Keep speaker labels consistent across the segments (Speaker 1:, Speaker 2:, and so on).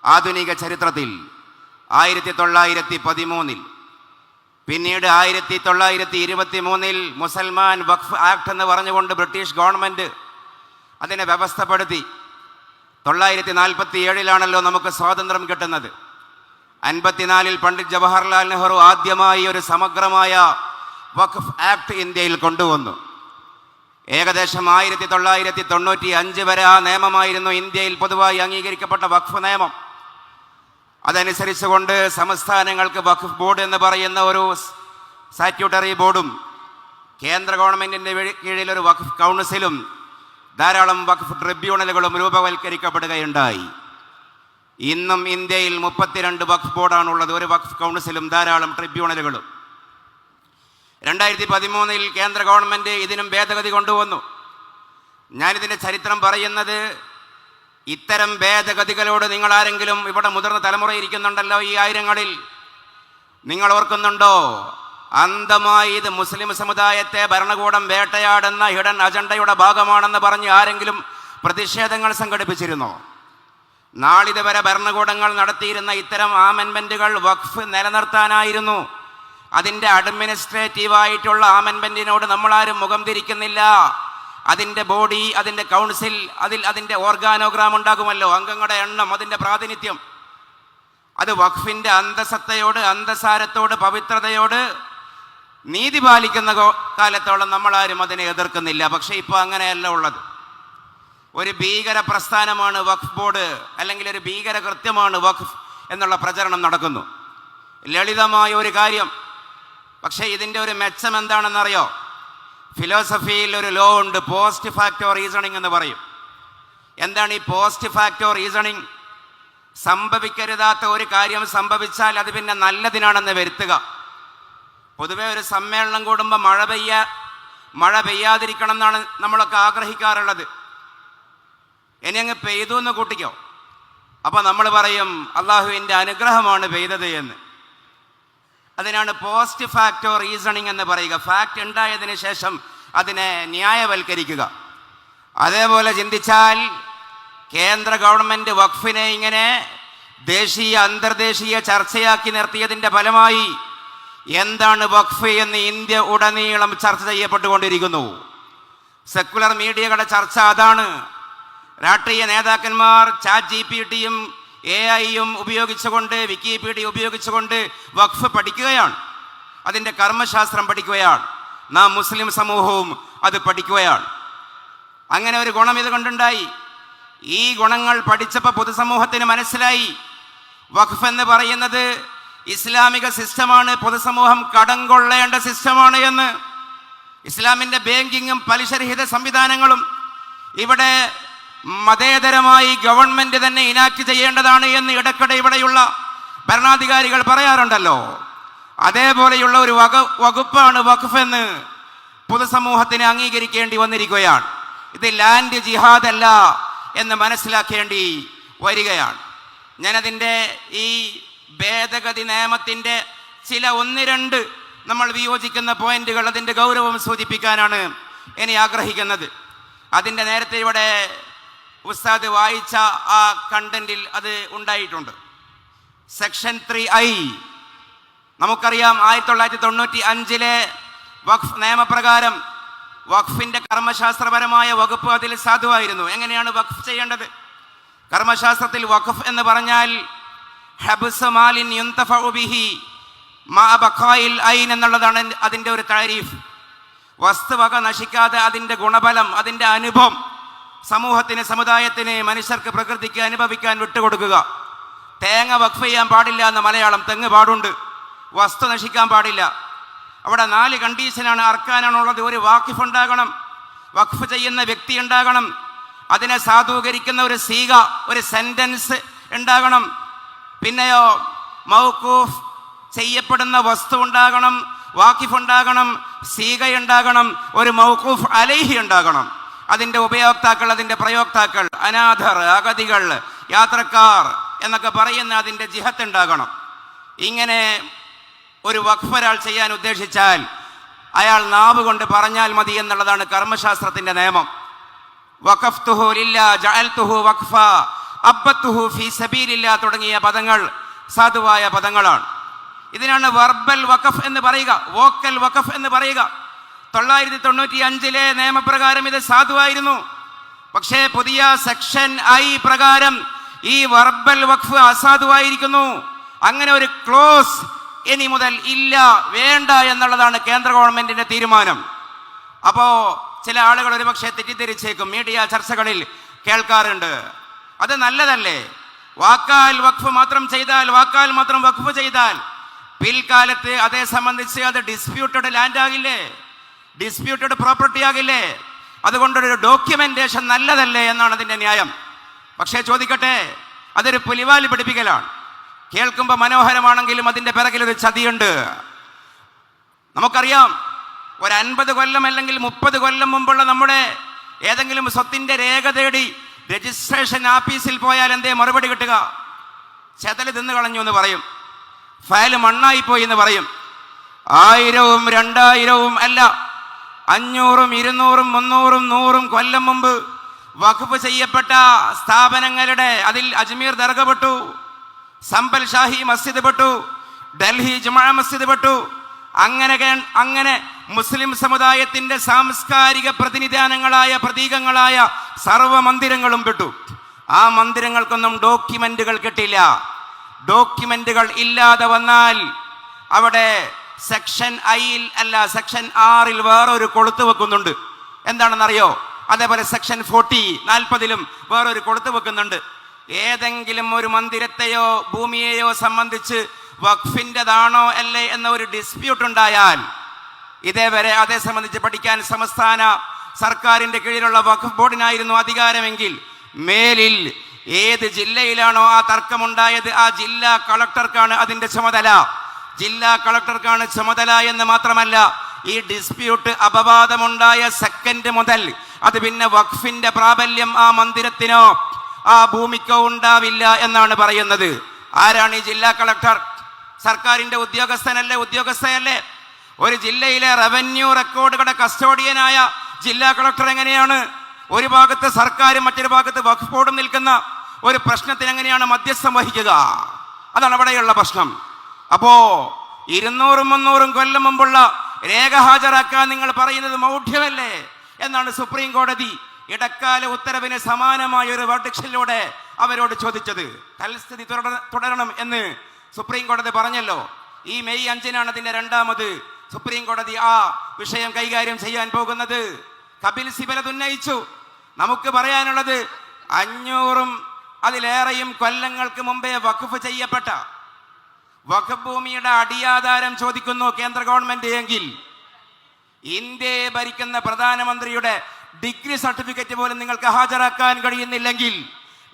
Speaker 1: ആധുനിക ചരിത്രത്തിൽ 1913 പിന്നീട് 1923 മുസൽമാൻ വഖഫ് ആക്ട് എന്ന് പറഞ്ഞുകൊണ്ട് ബ്രിട്ടീഷ് ഗവൺമെൻറ് അതിനെ വ്യവസ്ഥപ്പെടുത്തി. 1947 നമുക്ക് സ്വാതന്ത്ര്യം കിട്ടുന്നത്. 54 പണ്ഡിറ്റ് ജവഹർലാൽ നെഹ്റു ആദ്യമായി ഒരു സമഗ്രമായ വഖഫ് ആക്ട് ഇന്ത്യയിൽ കൊണ്ടുവന്നു. ഏകദേശം 1995 വരെ ആ നിയമമായിരുന്നു ഇന്ത്യയിൽ പൊതുവായി അംഗീകരിക്കപ്പെട്ട വഖഫ് നിയമം. അതനുസരിച്ചുകൊണ്ട് സംസ്ഥാനങ്ങൾക്ക് വഖഫ് ബോർഡ് എന്ന് പറയുന്ന ഒരു സ്റ്റാറ്റ്യൂട്ടറി ബോർഡും കേന്ദ്ര ഗവൺമെൻറ്റിൻ്റെ കീഴിൽ ഒരു വഖഫ് കൗൺസിലും ധാരാളം വഖഫ് ട്രിബ്യൂണലുകളും രൂപവൽക്കരിക്കപ്പെടുകയുണ്ടായി. ഇന്നും ഇന്ത്യയിൽ 32 വഖഫ് ബോർഡാണുള്ളത്, ഒരു വഖഫ് കൗൺസിലും ധാരാളം ട്രിബ്യൂണലുകളും. 2013 കേന്ദ്ര ഗവൺമെൻറ് ഇതിനും ഭേദഗതി കൊണ്ടുവന്നു. ഞാനിതിൻ്റെ ചരിത്രം പറയുന്നത്, ഇത്തരം ഭേദഗതികളോട് നിങ്ങൾ ആരെങ്കിലും ഇവിടെ മുതിർന്ന തലമുറ ഇരിക്കുന്നുണ്ടല്ലോ ഈ ആയിരങ്ങളിൽ, നിങ്ങൾ ഓർക്കുന്നുണ്ടോ? അന്ധമായി ഇത് മുസ്ലിം സമുദായത്തെ ഭരണകൂടം വേട്ടയാടുന്ന ഹിഡൻ അജണ്ടയുടെ ഭാഗമാണെന്ന് പറഞ്ഞ് ആരെങ്കിലും പ്രതിഷേധങ്ങൾ സംഘടിപ്പിച്ചിരുന്നോ? നാളിതുവരെ ഭരണകൂടങ്ങൾ നടത്തിയിരുന്ന ഇത്തരം ആമെൻമെൻറ്റുകൾ വഖഫ് നിലനിർത്താനായിരുന്നു. അതിൻ്റെ അഡ്മിനിസ്ട്രേറ്റീവായിട്ടുള്ള ആമെൻമെൻറ്റിനോട് നമ്മളാരും മുഖം തിരിക്കുന്നില്ല. അതിൻ്റെ ബോഡി, അതിൻ്റെ കൗൺസിൽ, അതിൻ്റെ ഓർഗാനോഗ്രാം ഉണ്ടാകുമല്ലോ, അംഗങ്ങളുടെ എണ്ണം, അതിൻ്റെ പ്രാതിനിധ്യം. അത് വഖഫിൻ്റെ അന്തസത്തയോട്, അന്തസാരത്തോട്, പവിത്രതയോട് നീതി പാലിക്കുന്ന കാലത്തോളം നമ്മളാരും അതിനെ എതിർക്കുന്നില്ല. പക്ഷേ ഇപ്പോൾ അങ്ങനെയല്ല ഉള്ളത്. ഒരു ഭീകര പ്രസ്ഥാനമാണ് വഖഫ് ബോർഡ്, അല്ലെങ്കിൽ ഒരു ഭീകര കൃത്യമാണ് വഖഫ് എന്നുള്ള പ്രചരണം നടക്കുന്നു. ലളിതമായ ഒരു കാര്യം. പക്ഷേ ഇതിൻ്റെ ഒരു മെച്ചം എന്താണെന്നറിയോ? ഫിലോസഫിയിൽ ഒരു ലോ ഉണ്ട്, പോസ്റ്റ് ഫാക്ടോ റീസണിങ് എന്ന് പറയും. എന്താണ് ഈ പോസ്റ്റ് ഫാക്ടോ റീസണിങ്? സംഭവിക്കരുതാത്ത ഒരു കാര്യം സംഭവിച്ചാൽ അത് പിന്നെ നല്ലതിനാണെന്ന് വരുത്തുക. പൊതുവെ ഒരു സമ്മേളനം കൂടുമ്പോൾ മഴ പെയ്യാതിരിക്കണം എന്നാണ് നമ്മളൊക്കെ ആഗ്രഹിക്കാറുള്ളത്. ഇനി അങ്ങ് പെയ്തു എന്ന് കൂട്ടിക്കോ, അപ്പോൾ നമ്മൾ പറയും അള്ളാഹുവിൻ്റെ അനുഗ്രഹമാണ് പെയ്തത് എന്ന്. അതിനാണ് പോസ്റ്റ് ഫാക്ടോ റീസണിങ് എന്ന് പറയുക. ഫാക്റ്റ് ഉണ്ടായതിനു ശേഷം അതിനെ ന്യായവൽക്കരിക്കുക. അതേപോലെ ചിന്തിച്ചാൽ കേന്ദ്ര ഗവൺമെൻറ് വഖഫിനെ ഇങ്ങനെ ദേശീയ അന്തർദേശീയ ചർച്ചയാക്കി നിർത്തിയതിൻ്റെ ഫലമായി എന്താണ് വഖഫ് എന്ന് ഇന്ത്യ ഉടനീളം ചർച്ച ചെയ്യപ്പെട്ടുകൊണ്ടിരിക്കുന്നു. സെക്കുലർ മീഡിയകളുടെ ചർച്ച അതാണ്. രാഷ്ട്രീയ നേതാക്കന്മാർ ChatGPTയും AI-യും ഉപയോഗിച്ചുകൊണ്ട്, വിക്കിപീഡിയ ഉപയോഗിച്ചുകൊണ്ട് വഖഫ് പഠിക്കുകയാണ്, അതിൻ്റെ കർമ്മശാസ്ത്രം പഠിക്കുകയാണ്. നാം മുസ്ലിം സമൂഹവും അത് പഠിക്കുകയാണ്. അങ്ങനെ ഒരു ഗുണം ഇത് കൊണ്ടുണ്ടായി. ഈ ഗുണങ്ങൾ പഠിച്ചപ്പോൾ പൊതുസമൂഹത്തിന് മനസ്സിലായി വഖഫ് എന്ന് പറയുന്നത് ഇസ്ലാമിക സിസ്റ്റമാണ്, പൊതുസമൂഹം കടം കൊള്ളേണ്ട സിസ്റ്റമാണ് എന്ന്. ഇസ്ലാമിൻ്റെ ബാങ്കിങ്ങും പലിശരഹിത സംവിധാനങ്ങളും ഇവിടെ മതേതരമായി ഗവൺമെൻറ് തന്നെ ഇനാക്ട് ചെയ്യേണ്ടതാണ് എന്ന് ഇടയ്ക്കിടെ ഇവിടെയുള്ള ഭരണാധികാരികൾ പറയാറുണ്ടല്ലോ. അതേപോലെയുള്ള ഒരു വകുപ്പാണ് വഖഫ് എന്ന് പൊതുസമൂഹത്തിന് അംഗീകരിക്കേണ്ടി വന്നിരിക്കുകയാണ്. ഇത് ലാൻഡ് ജിഹാദ് അല്ല എന്ന് മനസ്സിലാക്കേണ്ടി വരികയാണ്. ഞാനതിൻ്റെ ഈ ഭേദഗതി നിയമത്തിൻ്റെ ചില 1-2 നമ്മൾ വിയോജിക്കുന്ന പോയിന്റുകൾ, അതിൻ്റെ ഗൗരവം സൂചിപ്പിക്കാനാണ് ഇനി ആഗ്രഹിക്കുന്നത്. അതിൻ്റെ നേരത്തെ ഇവിടെ ഉസ്താദ് വായിച്ച ആ കണ്ടന്റിൽ അത് ഉണ്ടായിട്ടുണ്ട്. സെക്ഷൻ 3I നമുക്കറിയാം, 1995 വഖഫ് നിയമപ്രകാരം വഖഫിൻ്റെ കർമ്മശാസ്ത്രപരമായ വകുപ്പ് അതിൽ സാധുവായിരുന്നു. എങ്ങനെയാണ് വഖഫ് ചെയ്യേണ്ടത്? കർമ്മശാസ്ത്രത്തിൽ വഖഫ് എന്ന് പറഞ്ഞാൽ ഹബ്സ് മാലിൻ യുന്തഫഉ ബിഹി മാ ബഖായിൽ ഐൻ എന്നുള്ളതാണ് അതിൻ്റെ ഒരു താരീഫ്. വസ്തുവക നശിക്കാതെ അതിൻ്റെ ഗുണഫലം, അതിൻ്റെ അനുഭവം സമൂഹത്തിന്, സമുദായത്തിന്, മനുഷ്യർക്ക്, പ്രകൃതിക്ക് അനുഭവിക്കാൻ വിട്ടുകൊടുക്കുക. തേങ്ങ വഖഫ് ചെയ്യാൻ പാടില്ല എന്ന് മലയാളം, തെങ്ങ് പാടുണ്ട്. വസ്തു നശിക്കാൻ പാടില്ല. അവിടെ 4 കണ്ടീഷനാണ്, അർക്കാനാണുള്ളത്. ഒരു വാക്കിഫ് ഉണ്ടാകണം, വഖഫ് ചെയ്യുന്ന വ്യക്തി ഉണ്ടാകണം, അതിനെ സാധൂകരിക്കുന്ന ഒരു സീഗ, ഒരു സെൻറ്റൻസ് ഉണ്ടാകണം. പിന്നെയോ മൗഖൂഫ് ചെയ്യപ്പെടുന്ന വസ്തു ഉണ്ടാകണം, വാക്കിഫ് ഉണ്ടാകണം, സീഗ ഉണ്ടാകണം, ഒരു മൗഖൂഫ് അലൈഹി ഉണ്ടാകണം. അതിൻ്റെ ഉപയോക്താക്കൾ, അതിൻ്റെ പ്രയോക്താക്കൾ, അനാഥർ, അഗതികൾ, യാത്രക്കാർ എന്നൊക്കെ പറയുന്ന അതിൻ്റെ ജിഹത്ത് ഉണ്ടാകണം. ഇങ്ങനെ ഒരു വഖഫ് ഒരാൾ ചെയ്യാൻ ഉദ്ദേശിച്ചാൽ അയാൾ നാവ് കൊണ്ട് പറഞ്ഞാൽ മതി എന്നുള്ളതാണ് കർമ്മശാസ്ത്രത്തിൻ്റെ നിയമം. വഖഫ്തുഹു ലില്ലാ ജഅൽതുഹു വഖഫ, അബ്ബത്തുഹു ഫീ സബീലില്ലാ തുടങ്ങിയ പദങ്ങൾ സാധുവായ പദങ്ങളാണ്. ഇതിനാണ് വെർബൽ വഖഫ് എന്ന് പറയുക, വോക്കൽ വഖഫ് എന്ന് പറയുക. 995 നിയമപ്രകാരം ഇത് സാധുവായിരുന്നു. പക്ഷേ പുതിയ സെക്ഷൻ ഐ പ്രകാരം ഈ വെർബൽ വഖഫ് അസാധുവായിരിക്കുന്നു. അങ്ങനെ ഒരു ക്ലോസ് ഇനി മുതൽ ഇല്ല, വേണ്ട എന്നുള്ളതാണ് കേന്ദ്ര ഗവൺമെന്റിന്റെ തീരുമാനം. അപ്പോ ചില ആളുകൾ ഒരുപക്ഷെ തെറ്റിദ്ധരിച്ചേക്കും, മീഡിയ ചർച്ചകളിൽ കേൾക്കാറുണ്ട്. അത് നല്ലതല്ലേ? വാക്കാൽ വഖഫ് മാത്രം ചെയ്താൽ, വാക്കാൽ മാത്രം വഖഫ് ചെയ്താൽ പിൽക്കാലത്ത് അതേ സംബന്ധിച്ച് അത് ഡിസ്പ്യൂട്ടഡ് ലാൻഡ് ആകില്ലേ, ഡിസ്പ്യൂട്ടഡ് പ്രോപ്പർട്ടി ആകില്ലേ? അതുകൊണ്ടൊരു ഡോക്യുമെന്റേഷൻ നല്ലതല്ലേ എന്നാണ് അതിൻ്റെ ന്യായം. പക്ഷേ ചോദിക്കട്ടെ, അതൊരു പുലിവാലി പിടിപ്പിക്കലാണ്. കേൾക്കുമ്പോൾ മനോഹരമാണെങ്കിലും അതിൻ്റെ പിറകിലൊരു ചതിയുണ്ട്. നമുക്കറിയാം, ഒരു 50 കൊല്ലം അല്ലെങ്കിൽ 30 കൊല്ലം മുമ്പുള്ള നമ്മുടെ ഏതെങ്കിലും സ്വത്തിൻ്റെ രേഖ തേടി രജിസ്ട്രേഷൻ ഓഫീസിൽ പോയാൽ എന്തേ മറുപടി കിട്ടുക? ചെതല് തിന്നു കളഞ്ഞു എന്ന് പറയും, ഫയല് മണ്ണായിപ്പോയി എന്ന് പറയും. 1000ഉം 2000ഉം അല്ല, 500ഉം 200ഉം 300ഉം 100ഉം കൊല്ലം മുമ്പ് വഖഫ് ചെയ്യപ്പെട്ട സ്ഥാപനങ്ങളുടെ അതിൽ അജ്മീർ ദർഗ പെട്ടു, സമ്പൽ ഷാഹി മസ്ജിദ് പെട്ടു, ഡൽഹി ജുമാ മസ്ജിദ് പെട്ടു. അങ്ങനെ മുസ്ലിം സമുദായത്തിന്റെ സാംസ്കാരിക പ്രതിനിധാനങ്ങളായ പ്രതീകങ്ങളായ സർവ മന്ദിരങ്ങളും പെട്ടു. ആ മന്ദിരങ്ങൾക്കൊന്നും ഡോക്യുമെന്റുകൾ കിട്ടില്ല. ഡോക്യുമെന്റുകൾ ഇല്ലാതെ വന്നാൽ അവിടെ സെക്ഷൻ ഐയിൽ അല്ല, സെക്ഷൻ 6ൽ വേറൊരു കൊളുത്ത് വെക്കുന്നുണ്ട്. എന്താണെന്നറിയോ? അതേപോലെ സെക്ഷൻ 40 വേറൊരു കൊളുത്ത് വെക്കുന്നുണ്ട്. ഏതെങ്കിലും ഒരു മന്ദിരത്തെയോ ഭൂമിയെയോ സംബന്ധിച്ച് വഖഫിൻ്റെതാണോ അല്ലേ എന്ന ഒരു ഡിസ്പ്യൂട്ട് ഉണ്ടായാൽ, ഇതേവരെ അതേ സംബന്ധിച്ച് പഠിക്കാൻ സംസ്ഥാന സർക്കാരിൻ്റെ കീഴിലുള്ള വഖഫ് ബോർഡിനായിരുന്നു അധികാരമെങ്കിൽ, മേലിൽ ഏത് ജില്ലയിലാണോ ആ തർക്കമുണ്ടായത് ആ ജില്ലാ കളക്ടർക്കാണ് അതിൻ്റെ ചുമതല. ജില്ലാ കളക്ടർക്കാണ് ചുമതല എന്ന് മാത്രമല്ല, ഈ ഡിസ്പ്യൂട്ട് അപവാദമുണ്ടായ സെക്കൻഡ് മുതൽ അത് പിന്നെ വഖഫിന്റെ പ്രാബല്യം ആ മന്ദിരത്തിനോ ആ ഭൂമിക്കോ ഉണ്ടാവില്ല എന്നാണ് പറയുന്നത്. ആരാണ് ഈ ജില്ലാ കളക്ടർ? സർക്കാരിന്റെ ഉദ്യോഗസ്ഥയല്ലേ? ഒരു ജില്ലയിലെ റവന്യൂ റെക്കോർഡുകളുടെ കസ്റ്റോഡിയനായ ജില്ലാ കളക്ടർ എങ്ങനെയാണ് ഒരു ഭാഗത്ത് സർക്കാരും മറ്റൊരു ഭാഗത്ത് വഖഫ് ബോർഡും നിൽക്കുന്ന ഒരു പ്രശ്നത്തിന് എങ്ങനെയാണ് മധ്യസ്ഥം വഹിക്കുക? അതാണ് അവിടെയുള്ള പ്രശ്നം. അപ്പോ 200ഉം 300ഉം കൊല്ലം മുമ്പുള്ള രേഖ ഹാജരാക്കാൻ നിങ്ങൾ പറയുന്നത് മൗഢ്യമല്ലേ എന്നാണ് സുപ്രീം കോടതി ഇടക്കാല ഉത്തരവിന് സമാനമായ ഒരു വേർഡിക്ഷനിലൂടെ അവരോട് ചോദിച്ചത്. തൽസ്ഥിതി തുടരണം എന്ന് സുപ്രീം കോടതി പറഞ്ഞല്ലോ. ഈ മെയ് 5-നാണ് അതിന്റെ 2ാമത് സുപ്രീം കോടതി ആ വിഷയം കൈകാര്യം ചെയ്യാൻ പോകുന്നത്. കപിൽ സിബൽ അത് ഉന്നയിച്ചു. നമുക്ക് പറയാനുള്ളത് 500ഉം അതിലേറെയും കൊല്ലങ്ങൾക്ക് മുമ്പേ വഖഫ് ചെയ്യപ്പെട്ട വഖഫ് ഭൂമിയുടെ അടിയാധാരം ചോദിക്കുന്നു കേന്ദ്ര ഗവൺമെന്റ് എങ്കിൽ, ഇന്ത്യയെ ഭരിക്കുന്ന പ്രധാനമന്ത്രിയുടെ ഡിഗ്രി സർട്ടിഫിക്കറ്റ് പോലും നിങ്ങൾക്ക് ഹാജരാക്കാൻ കഴിയുന്നില്ലെങ്കിൽ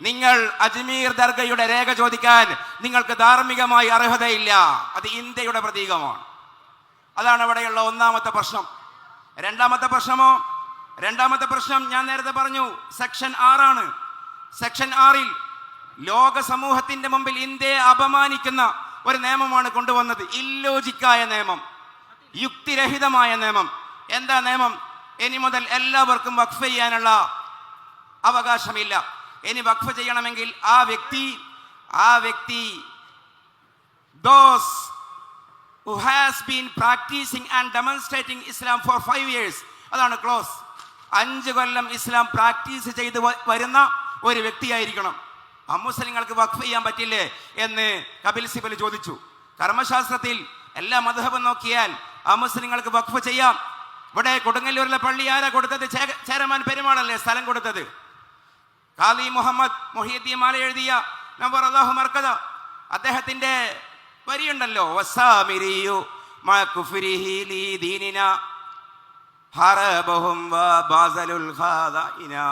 Speaker 1: നിങ്ങൾ അജ്മീർ ദർഗയുടെ രേഖ ചോദിക്കാൻ നിങ്ങൾക്ക് ധാർമ്മികമായി അർഹതയില്ല. അത് ഇന്ത്യയുടെ പ്രതീകമാണ്. അതാണ് അവിടെയുള്ള ഒന്നാമത്തെ പ്രശ്നം. രണ്ടാമത്തെ പ്രശ്നം ഞാൻ നേരത്തെ പറഞ്ഞു, സെക്ഷൻ 6 സെക്ഷൻ 6ൽ ലോക സമൂഹത്തിന്റെ മുമ്പിൽ ഇന്ത്യയെ അപമാനിക്കുന്ന ഒരു നിയമമാണ് കൊണ്ടുവന്നത്. ഇല്ലോജിക്കായ നിയമം, യുക്തിരഹിതമായ നിയമം. എന്താ നിയമം? ഇനി മുതൽ എല്ലാവർക്കും വഖഫ് ചെയ്യാനുള്ള അവകാശമില്ല. ഇനി വഖഫ് ചെയ്യണമെങ്കിൽ ആ വ്യക്തി those who has been practicing and demonstrating Islam for 5 years, അതാണ് ക്ലോസ്. 5 കൊല്ലം ഇസ്ലാം പ്രാക്ടീസ് ചെയ്ത് വരുന്ന ഒരു വ്യക്തിയായിരിക്കണം. അമുസ്ലിങ്ങൾക്ക് വഖഫ് ചെയ്യാൻ പറ്റില്ലേ എന്ന് കപിൽ സിബൽ ചോദിച്ചു. കർമ്മശാസ്ത്രത്തിൽ എല്ലാ മദ്ഹബും നോക്കിയാൽ അമുസ്ലിങ്ങൾക്ക് വഖഫ് ചെയ്യാം. ഇവിടെ കൊടുങ്ങല്ലൂരിലെ പള്ളി ആരാ കൊടുത്തത്? ചേരമാൻ പെരുമാളല്ലേ സ്ഥലം കൊടുത്തത്. ഖാദി മുഹമ്മദ് മുഹിയുദ്ദീൻ മാല എഴുതിയ നവർ അല്ലാഹു മർക്കദ, അദ്ദേഹത്തിന്റെ വരിയുണ്ടല്ലോ, വസാമിരിയു മാ കുഫ്രിഹി ലി ദീനിനാ ഹറബഹും വബാസലുൽ ഖാദഇനാ.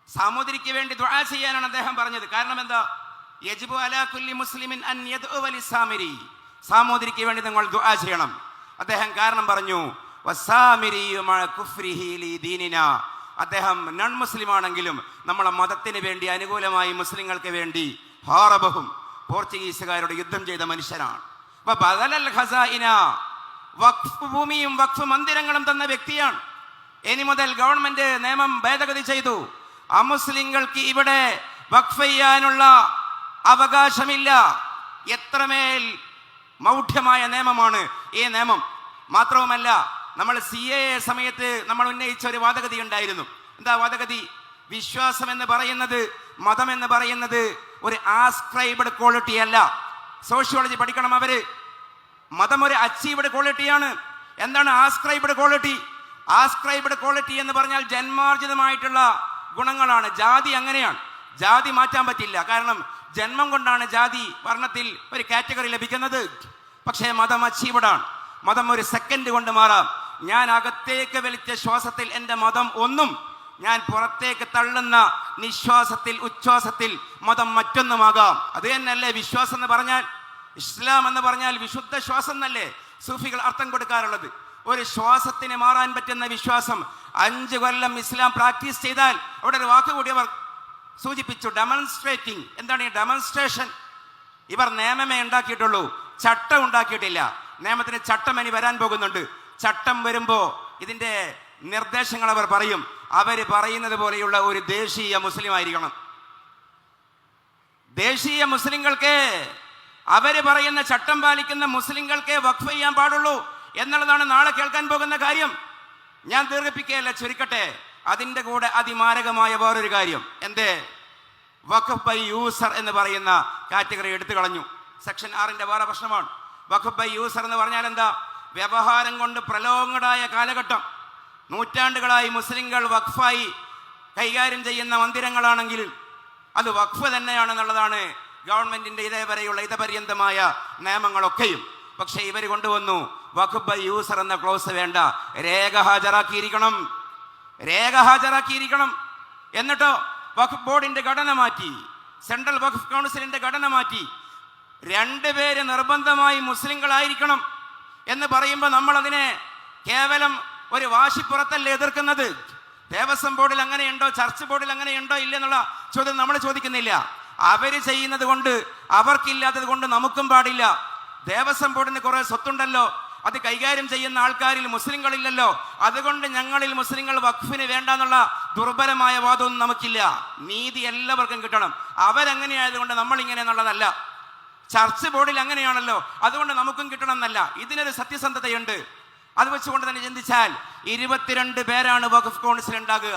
Speaker 1: സാമൂതിരിക്ക് വേണ്ടി ദുആ ചെയ്യാനാണ് അദ്ദേഹം പറഞ്ഞത്. കാരണം എന്താ? യജിബു അലാ കുല്ലി മുസ്ലിമിൻ അൻ യദ്ഉ ലിസാമിരി, സാമൂതിരിക്ക് വേണ്ടി നിങ്ങൾ ദുആ ചെയ്യണം. അദ്ദേഹം കാരണം പറഞ്ഞു, വസാമിരിയു മാ കുഫ്രിഹി ലി ദീനിനാ, അദ്ദേഹം നോൺ മുസ്ലിം ആണെങ്കിലും നമ്മളെ മതത്തിന് വേണ്ടി അനുകൂലമായി മുസ്ലിങ്ങൾക്ക് വേണ്ടി ഹാറബഹും, പോർച്ചുഗീസുകാരോട് യുദ്ധം ചെയ്ത മനുഷ്യനാണ്. വഖഫ് ഭൂമിയും വഖഫ് മന്ദിരങ്ങളും തന്ന വ്യക്തിയാണ്. ഇനി മുതൽ ഗവൺമെന്റ് നിയമം ഭേദഗതി ചെയ്തു. അമുസ്ലിങ്ങൾക്ക് ഇവിടെ വഖഫ് ചെയ്യാനുള്ള അവകാശമില്ല. എത്രമേൽ മൗഢ്യമായ നിയമമാണ് ഈ നിയമം. മാത്രവുമല്ല, നമ്മൾ CAA സമയത്ത് നമ്മൾ ഉന്നയിച്ച ഒരു വാദഗതി ഉണ്ടായിരുന്നു. എന്താ വാദഗതി? വിശ്വാസം എന്ന് പറയുന്നത്, മതം എന്ന് പറയുന്നത് ഒരു ആസ്ക്രൈബ്ഡ് ക്വാളിറ്റി അല്ല. സോഷ്യോളജി പഠിക്കണം അവര്. മതം ഒരു അച്ചീവ്ഡ് ക്വാളിറ്റിയാണ്. എന്താണ് ആസ്ക്രൈബ്ഡ് ക്വാളിറ്റി? ആസ്ക്രൈബ്ഡ് ക്വാളിറ്റി എന്ന് പറഞ്ഞാൽ ജന്മാർജിതമായിട്ടുള്ള ഗുണങ്ങളാണ്. ജാതി അങ്ങനെയാണ്, ജാതി മാറ്റാൻ പറ്റില്ല. കാരണം ജന്മം കൊണ്ടാണ് ജാതി വർണ്ണത്തിൽ ഒരു കാറ്റഗറി ലഭിക്കുന്നത്. പക്ഷേ മതം അച്ചീവ്ഡ് ആണ്. മതം ഒരു സെക്കൻഡ് കൊണ്ട് മാറാം. ഞാൻ അകത്തേക്ക് വലിച്ച ശ്വാസത്തിൽ എൻ്റെ മതം ഒന്നും, ഞാൻ പുറത്തേക്ക് തള്ളുന്ന നിശ്വാസത്തിൽ ഉച്ഛ്വാസത്തിൽ മതം മറ്റൊന്നുമാകാം. അത് തന്നെയല്ലേ വിശ്വാസം എന്ന് പറഞ്ഞാൽ? ഇസ്ലാം എന്ന് പറഞ്ഞാൽ വിശുദ്ധ ശ്വാസം എന്നല്ലേ സൂഫികൾ അർത്ഥം കൊടുക്കാറുള്ളത്? ഒരു ശ്വാസത്തിന് മാറാൻ പറ്റുന്ന വിശ്വാസം. 5 കൊല്ലം ഇസ്ലാം പ്രാക്ടീസ് ചെയ്താൽ, അവിടെ ഒരു വാക്ക് കൂടി അവർ സൂചിപ്പിച്ചു, ഡെമോൺസ്ട്രേറ്റിംഗ്. എന്താണ് ഈ ഡെമോൺസ്ട്രേഷൻ? ഇവർ നിയമമേ ഉണ്ടാക്കിയിട്ടുള്ളൂ, ചട്ടം ഉണ്ടാക്കിയിട്ടില്ല. നിയമത്തിന് ചട്ടം ഇനി വരാൻ പോകുന്നുണ്ട്. ചട്ടം വരുമ്പോ ഇതിന്റെ നിർദ്ദേശങ്ങൾ അവർ പറയും. അവര് പറയുന്നത് പോലെയുള്ള ഒരു ദേശീയ മുസ്ലിം ആയിരിക്കണം. ദേശീയ മുസ്ലിങ്ങൾക്ക്, അവര് പറയുന്ന ചട്ടം പാലിക്കുന്ന മുസ്ലിങ്ങൾക്ക് വഖഫ് ചെയ്യാൻ പാടുള്ളൂ എന്നുള്ളതാണ് നാളെ കേൾക്കാൻ പോകുന്ന കാര്യം. ഞാൻ ദീർഘിപ്പിക്കുകയല്ല, ചുരുക്കട്ടെ. അതിൻ്റെ കൂടെ അതിമാരകമായ വേറൊരു കാര്യം. എന്തേ? വഖഫ് ബൈ യൂസർ എന്ന് പറയുന്ന കാറ്റഗറി എടുത്തു കളഞ്ഞു. സെക്ഷൻ 6ന്റെ വേറെ പ്രശ്നമാണ്. വഖഫ് ബൈ യൂസർ എന്ന് പറഞ്ഞാൽ എന്താ? വ്യവഹാരം കൊണ്ട് പ്രലോങ്ങടായ കാലഘട്ടം, നൂറ്റാണ്ടുകളായി മുസ്ലിങ്ങൾ വഖഫായി കൈകാര്യം ചെയ്യുന്ന മന്ദിരങ്ങളാണെങ്കിൽ അത് വഖഫ് തന്നെയാണെന്നുള്ളതാണ് ഗവൺമെന്റിന്റെ ഇതേവരെയുള്ള ഇതപര്യന്തമായ നിയമങ്ങളൊക്കെയും. പക്ഷെ ഇവർ കൊണ്ടുവന്നു വഖഫ് ബൈ യൂസർ എന്ന ക്ലോസ് വേണ്ട, രേഖ ഹാജരാക്കിയിരിക്കണം, രേഖ ഹാജരാക്കിയിരിക്കണം. എന്നിട്ടോ വഖഫ് ബോർഡിന്റെ ഘടന മാറ്റി, സെൻട്രൽ വഖഫ് കൗൺസിലിന്റെ ഘടന മാറ്റി. 2 പേര് നിർബന്ധമായി മുസ്ലിങ്ങളായിരിക്കണം എന്ന് പറയുമ്പോൾ നമ്മൾ അതിനെ കേവലം ഒരു വാശിപ്പുറത്തല്ലേ എതിർക്കുന്നത്? ദേവസ്വം ബോർഡിൽ അങ്ങനെയുണ്ടോ, ചർച്ച് ബോർഡിൽ അങ്ങനെയുണ്ടോ ഇല്ലെന്നുള്ള ചോദ്യം നമ്മൾ ചോദിക്കുന്നില്ല. അവര് ചെയ്യുന്നത് കൊണ്ട്, അവർക്കില്ലാത്തത് കൊണ്ട് നമുക്കും പാടില്ല. ദേവസ്വം ബോർഡിന് കുറെ സ്വത്തുണ്ടല്ലോ, അത് കൈകാര്യം ചെയ്യുന്ന ആൾക്കാരിൽ മുസ്ലിങ്ങളില്ലല്ലോ, അതുകൊണ്ട് ഞങ്ങളിൽ മുസ്ലിങ്ങൾ വഖഫിന് വേണ്ട എന്നുള്ള ദുർബലമായ വാദമൊന്നും നമുക്കില്ല. നീതി എല്ലാവർക്കും കിട്ടണം. അവരങ്ങനെയായതുകൊണ്ട് നമ്മൾ ഇങ്ങനെ എന്നുള്ളതല്ല. ചർച്ച് ബോർഡിൽ അങ്ങനെയാണല്ലോ, അതുകൊണ്ട് നമുക്കും കിട്ടണം എന്നല്ല. ഇതിനൊരു സത്യസന്ധതയുണ്ട്. അത് വെച്ചുകൊണ്ട് തന്നെ ചിന്തിച്ചാൽ 22 പേരാണ് വഖഫ് കൗൺസിൽ ഉണ്ടാകുക.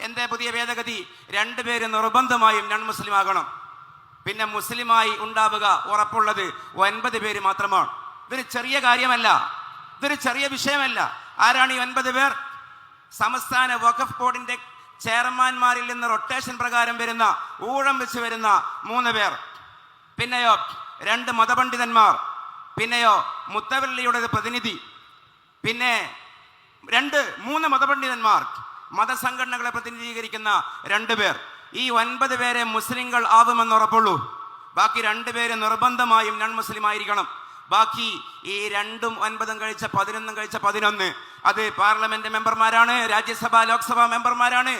Speaker 1: എന്തേ പുതിയ ഭേദഗതി? 2 പേര് നിർബന്ധമായും നോൺ മുസ്ലിം ആകണം. പിന്നെ മുസ്ലിമായി ഉണ്ടാവുക ഉറപ്പുള്ളത് 9 പേര് മാത്രമാണ്. ഇതൊരു ചെറിയ കാര്യമല്ല, ഇതൊരു ചെറിയ വിഷയമല്ല. ആരാണ് ഈ 9 പേർ? സംസ്ഥാന വഖഫ് ബോർഡിന്റെ ചെയർമാൻമാരിൽ നിന്ന് റൊട്ടേഷൻ പ്രകാരം വരുന്ന, ഊഴം വെച്ച് വരുന്ന 3 പേർ. പിന്നെയോ 2 മതപണ്ഡിതന്മാർ. പിന്നെയോ മുത്തവല്ലിയുടെ ഒരു പ്രതിനിധി. പിന്നെ 3 മതപണ്ഡിതന്മാർ, മതസംഘടനകളെ പ്രതിനിധീകരിക്കുന്ന 2 പേർ. ഈ 9 പേരെ മുസ്ലിങ്ങൾ ആവുമെന്ന് ഉറപ്പുള്ളൂ. ബാക്കി 2 പേര് നിർബന്ധമായും നോൺ മുസ്ലിം ആയിരിക്കണം. ബാക്കി ഈ 2ഉം 9ഉം കഴിച്ച 11ഉം കഴിച്ച 11 അത് പാർലമെന്റ് മെമ്പർമാരാണ്, രാജ്യസഭ ലോക്സഭ മെമ്പർമാരാണ്,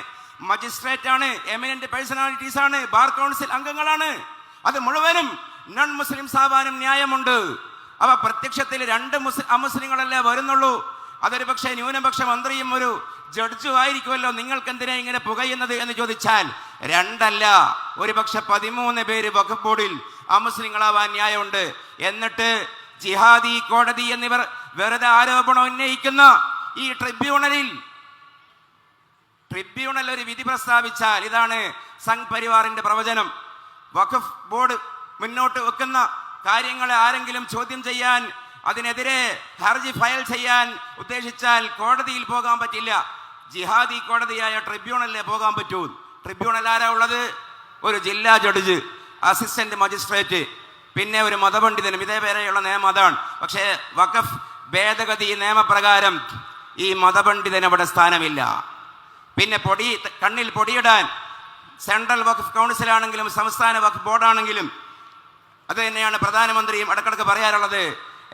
Speaker 1: മജിസ്ട്രേറ്റ് ആണ്, എമിനന്റ് പേഴ്സണാലിറ്റീസ് ആണ്, ബാർ കൗൺസിൽ അംഗങ്ങളാണ്. അത് മുഴുവനും നോൺ മുസ്ലിംസ് ആവാനും ന്യായമുണ്ട്. അവ പ്രത്യക്ഷത്തിൽ 2 അമുസ്ലിങ്ങളല്ലേ വരുന്നുള്ളൂ. അതൊരു പക്ഷേ ന്യൂനപക്ഷ മന്ത്രിയും ഒരു ജഡ്ജും ആയിരിക്കുമല്ലോ. നിങ്ങൾക്ക് എന്തിനാ ഇങ്ങനെ പുകയുന്നത് എന്ന് ചോദിച്ചാൽ 2 അല്ല, ഒരു പക്ഷെ 13 പേര് വഖഫ് ബോർഡിൽ അമുസ്ലിങ്ങളാവാൻ ന്യായമുണ്ട്. എന്നിട്ട് ജിഹാദി കോടതി എന്നിവർ വെറുതെ ആരോപണം ഉന്നയിക്കുന്ന ഈ ട്രിബ്യൂണൽ ഒരു വിധി പ്രസ്താവിച്ചാൽ, ഇതാണ് സംഘ് പരിവാറിന്റെ പ്രവചനം. വഖഫ് ബോർഡ് മുന്നോട്ട് വെക്കുന്ന കാര്യങ്ങളെ ആരെങ്കിലും ചോദ്യം ചെയ്യാൻ, അതിനെതിരെ ഹർജി ഫയൽ ചെയ്യാൻ ഉദ്ദേശിച്ചാൽ കോടതിയിൽ പോകാൻ പറ്റില്ല. ജിഹാദി കോടതിയായ ട്രിബ്യൂണലിലെ പോകാൻ പറ്റൂ. ട്രിബ്യൂണൽ ആരാ ഉള്ളത്? ഒരു ജില്ലാ ജഡ്ജ്, അസിസ്റ്റന്റ് മജിസ്ട്രേറ്റ്, പിന്നെ ഒരു മതപണ്ഡിതനും. ഇതേവരെയുള്ള നിയമം അതാണ്. പക്ഷേ വഖഫ് ഭേദഗതി നിയമപ്രകാരം ഈ മതപണ്ഡിതന് അവിടെ സ്ഥാനമില്ല. പിന്നെ കണ്ണിൽ പൊടിയിടാൻ സെൻട്രൽ വഖഫ് കൗൺസിലാണെങ്കിലും സംസ്ഥാന വഖഫ് ബോർഡാണെങ്കിലും അത് തന്നെയാണ് പ്രധാനമന്ത്രിയും ഇടക്കിടക്ക് പറയാറുള്ളത്.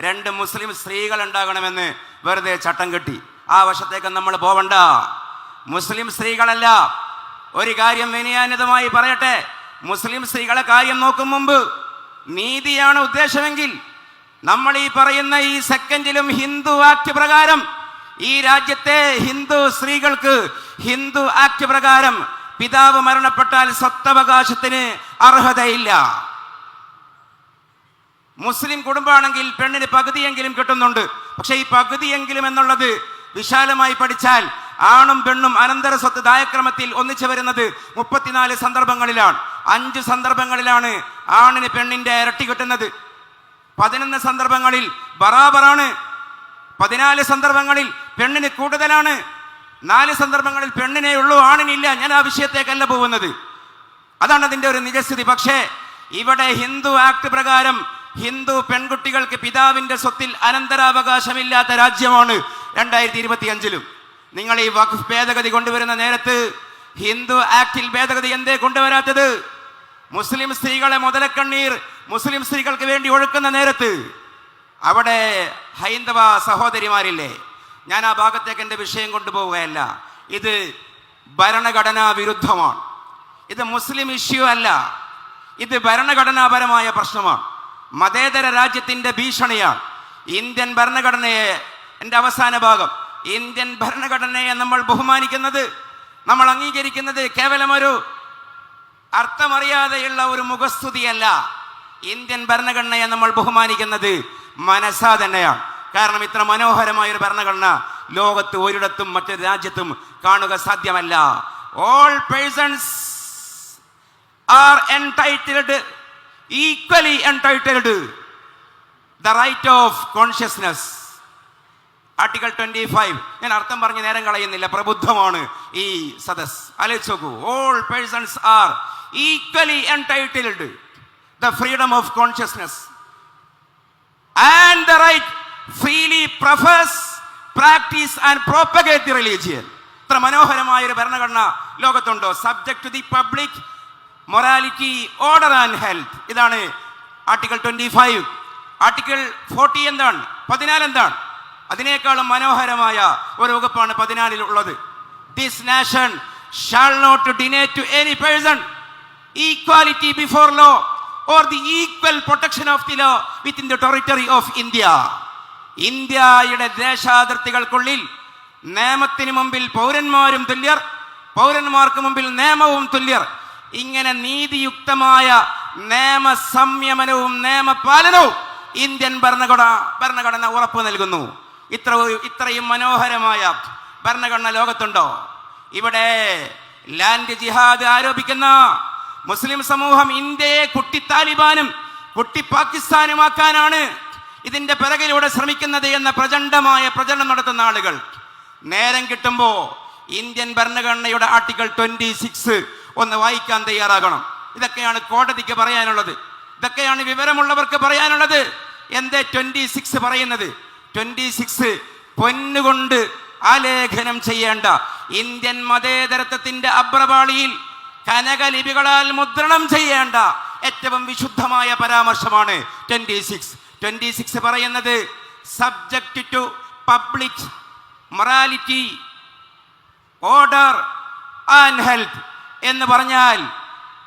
Speaker 1: 2 മുസ്ലിം സ്ത്രീകൾ ഉണ്ടാകണമെന്ന് വെറുതെ ചട്ടം കെട്ടി. ആ വശത്തേക്ക് നമ്മൾ പോവണ്ട. മുസ്ലിം സ്ത്രീകളല്ല. ഒരു കാര്യം വിനയാന്വിതമായി പറയട്ടെ, മുസ്ലിം സ്ത്രീകളെ കാര്യം നോക്കും മുമ്പ് നീതിയാണ് ഉദ്ദേശമെങ്കിൽ നമ്മൾ ഈ പറയുന്ന ഈ സെക്കൻഡിലും ഹിന്ദു ആക്ട് പ്രകാരം ഈ രാജ്യത്തെ ഹിന്ദു സ്ത്രീകൾക്ക് ഹിന്ദു ആക്ട് പ്രകാരം പിതാവ് മരണപ്പെട്ടാൽ സ്വത്തവകാശത്തിന് അർഹതയില്ല. മുസ്ലിം കുടുംബമാണെങ്കിൽ പെണ്ണിന് പകുതിയെങ്കിലും കിട്ടുന്നുണ്ട്. പക്ഷെ ഈ പകുതിയെങ്കിലും എന്നുള്ളത് വിശാലമായി പഠിച്ചാൽ ആണും പെണ്ണും അനന്തര സ്വത്ത് ദായക്രമത്തിൽ ഒന്നിച്ചു വരുന്നത് 34 സന്ദർഭങ്ങളിലാണ്. 5 സന്ദർഭങ്ങളിലാണ് ആണിന് പെണ്ണിന്റെ ഇരട്ടി കിട്ടുന്നത്. 11 സന്ദർഭങ്ങളിൽ ബറാബറാണ്. 14 സന്ദർഭങ്ങളിൽ പെണ്ണിന് കൂടുതലാണ്. 4 സന്ദർഭങ്ങളിൽ പെണ്ണിനേ ഉള്ളൂ, ആണിനില്ല. ഞാൻ ആ വിഷയത്തേക്കല്ല പോകുന്നത്. അതാണ് അതിൻ്റെ ഒരു നിജസ്ഥിതി. പക്ഷേ ഇവിടെ ഹിന്ദു ആക്ട് പ്രകാരം ഹിന്ദു പെൺകുട്ടികൾക്ക് പിതാവിന്റെ സ്വത്തിൽ അനന്തരാവകാശമില്ലാത്ത രാജ്യമാണ് 2025. നിങ്ങൾ ഈ വഖഫ് ഭേദഗതി കൊണ്ടുവരുന്ന നേരത്ത് ഹിന്ദു ആക്ടിൽ ഭേദഗതി എന്തേ കൊണ്ടുവരാത്തത്? മുസ്ലിം സ്ത്രീകളെ മുതലക്കണ്ണീർ മുസ്ലിം സ്ത്രീകൾക്ക് വേണ്ടി ഒഴുക്കുന്ന നേരത്ത് അവിടെ ഹൈന്ദവ സഹോദരിമാരില്ലേ? ഞാൻ ആ ഭാഗത്തേക്ക് എൻ്റെ വിഷയം കൊണ്ടുപോവുകയല്ല. ഇത് ഭരണഘടനാ വിരുദ്ധമാണ്. ഇത് മുസ്ലിം ഇഷ്യൂ അല്ല. ഇത് ഭരണഘടനാപരമായ പ്രശ്നമാണ്. മതേതര രാജ്യത്തിൻ്റെ ഭീഷണിയാണ്. ഇന്ത്യൻ ഭരണഘടനയെ, എൻ്റെ അവസാന ഭാഗം, ഇന്ത്യൻ ഭരണഘടനയെ നമ്മൾ ബഹുമാനിക്കുന്നത്, നമ്മൾ അംഗീകരിക്കുന്നത് കേവലം ഒരു അർത്ഥമറിയാതെയുള്ള ഒരു മുഖസ്തുതിയല്ല. ഇന്ത്യൻ ഭരണഘടനയെ നമ്മൾ ബഹുമാനിക്കുന്നത് മനസ്സാ തന്നെയാണ്. കാരണം ഇത്ര മനോഹരമായ ഒരു ഭരണഘടന ലോകത്ത് ഒരിടത്തും മറ്റൊരു രാജ്യത്തും കാണുക സാധ്യമല്ല. All persons are entitled, equally entitled the right of consciousness. Article 25. ഞാൻ അർത്ഥം പറഞ്ഞ് നേരം കളയുന്നില്ല. പ്രബുദ്ധമാണ് ഈ സദസ്. ആലോചിച്ച് നോക്കൂ. All persons are equally entitled the freedom of conscience and the right freely profess, practise and propagate the religion. ഇത്ര മനോഹരമായ ഒരു ഭരണഘടന ലോകത്തുണ്ടോ? Subject to the public morality, order and health. ഇതാണ് ആർട്ടിക്കിൾ 25. ആർട്ടിക്കിൾ 40 എന്താണ്? 14 എന്താണ്? അതിനേക്കാളും മനോഹരമായ ഒരു വകുപ്പാണ് 14 ഉള്ളത്. This nation shall not deny to any person equality before law or the equal protection of the law within the territory of India. ഇന്ത്യയുടെ ദേശാതിർത്തികൾക്കുള്ളിൽ നിയമത്തിന് മുമ്പിൽ പൗരന്മാരും തുല്യർ, പൗരന്മാർക്ക് മുമ്പിൽ നിയമവും തുല്യർ. ഇങ്ങനെ നീതിയുക്തമായ നിയമ സംയമനവും നിയമപാലനവും ഇന്ത്യൻ ഭരണഘടന ഉറപ്പു നൽകുന്നു. ഇത്രയും മനോഹരമായ ഭരണഘടന ലോകത്തുണ്ടോ? ഇവിടെ ലാൻഡ് ജിഹാദ് ആരോപിക്കുന്ന മുസ്ലിം സമൂഹം ഇന്ത്യയെ കുട്ടി താലിബാനും കുട്ടി പാകിസ്ഥാനുമാക്കാനാണ് ഇതിന്റെ പിറകിലൂടെ ശ്രമിക്കുന്നത് എന്ന പ്രചണ്ഡമായ പ്രചരണം നടത്തുന്ന ആളുകൾ നേരം കിട്ടുമ്പോൾ ഇന്ത്യൻ ഭരണഘടനയുടെ ആർട്ടിക്കിൾ 26 ഒന്ന് വായിക്കാൻ തയ്യാറാകണം. ഇതൊക്കെയാണ് കോടതിക്ക് പറയാനുള്ളത്. ഇതൊക്കെയാണ് വിവരമുള്ളവർക്ക് പറയാനുള്ളത്. എന്തേ 26 പറയുന്നത്? 26 പൊന്നുകൊണ്ട് ആലേഖനം ചെയ്യേണ്ട ഇന്ത്യൻ മതേതരത്വത്തിന്റെ അബ്രപാളിയിൽ കനകലിപികളാൽ മുദ്രണം ചെയ്യേണ്ട ഏറ്റവും വിശുദ്ധമായ പരാമർശമാണ് 26. 26 പറയുന്നത് subject to public morality, order and health എന്ന് പറഞ്ഞാൽ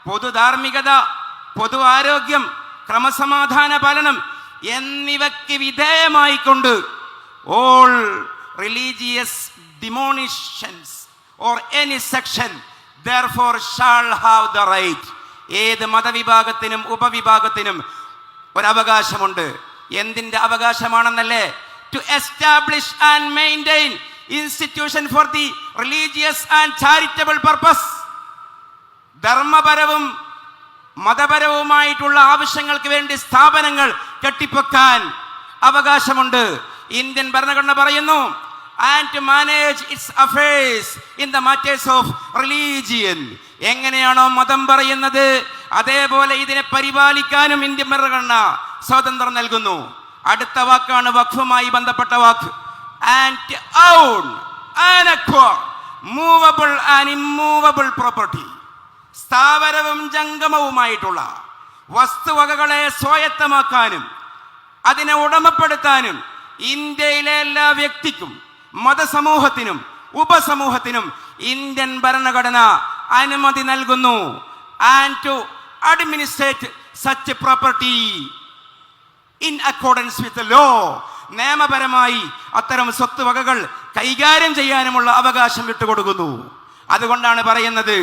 Speaker 1: പൊതു ധാർമ്മികത, പൊതു ആരോഗ്യം, ക്രമസമാധാന പാലനം എന്നിവയ്ക്ക് വിധേയമായിക്കൊണ്ട് all religious denominations or any section therefore shall have the right. ഏത് മതവിഭാഗത്തിനും ഉപവിഭാഗത്തിനും ഒരവകാശമുണ്ട്. എന്തിന്റെ അവകാശമാണെന്നല്ലേ? To establish and maintain institution for the religious and charitable purpose. ധർമ്മപരവും മതപരവുമായിട്ടുള്ള ആവശ്യങ്ങൾക്ക് വേണ്ടി സ്ഥാപനങ്ങൾ കെട്ടിപ്പൊക്കാൻ അവകാശമുണ്ട്. ഇന്ത്യൻ ഭരണഘടന പറയുന്നു and to manage its affairs in the matters of religion. എങ്ങനെയാണോ മതം പറയുന്നത് അതേപോലെ ഇതിനെ പരിപാലിക്കാനും ഇന്ത്യൻ ഭരണഘടന സ്വാതന്ത്ര്യം നൽകുന്നു. അടുത്ത വാക്കാണ് വഖഫുമായി ബന്ധപ്പെട്ട വാക്ക്. and own and acquire movable and immovable property. സ്ഥാവരവും ജംഗമവുമായിട്ടുള്ള വസ്തുവകകളെ സ്വായത്തമാക്കാനും അതിനെ ഉടമപ്പെടുത്താനും ഇന്ത്യയിലെ എല്ലാ വ്യക്തിക്കും മതസമൂഹത്തിനും ഉപസമൂഹത്തിനും ഇന്ത്യൻ ഭരണഘടന അനുമതി നൽകുന്നു. And to administrate such property in accordance with law. നിയമപരമായി അത്തരം സ്വത്തുവകകൾ കൈകാര്യം ചെയ്യാനുമുള്ള അവകാശം വിട്ടുകൊടുക്കുന്നു. അതുകൊണ്ടാണ് പറയുന്നത്